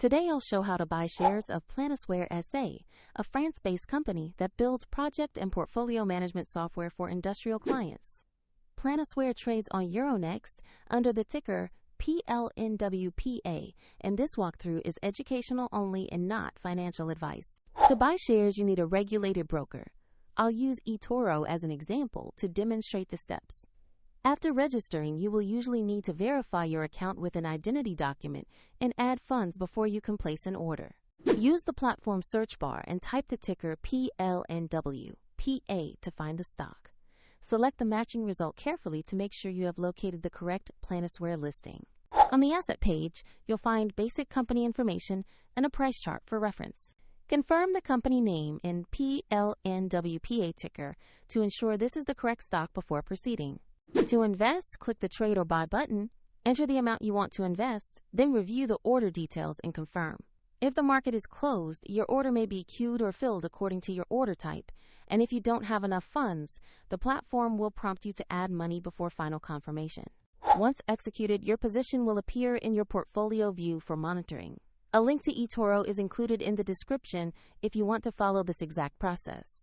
Today I'll show how to buy shares of Planisware SA, a France-based company that builds project and portfolio management software for industrial clients. Planisware trades on Euronext under the ticker PLNW.PA, and this walkthrough is educational only and not financial advice. To buy shares, you need a regulated broker. I'll use eToro as an example to demonstrate the steps. After registering, you will usually need to verify your account with an identity document and add funds before you can place an order. Use the platform search bar and type the ticker PLNW.PA to find the stock. Select the matching result carefully to make sure you have located the correct Planisware listing. On the asset page, you'll find basic company information and a price chart for reference. Confirm the company name in PLNW.PA ticker to ensure this is the correct stock before proceeding. To invest, click the Trade or Buy button, enter the amount you want to invest, then review the order details and confirm. If the market is closed, your order may be queued or filled according to your order type, and if you don't have enough funds, the platform will prompt you to add money before final confirmation. Once executed, your position will appear in your portfolio view for monitoring. A link to eToro is included in the description if you want to follow this exact process.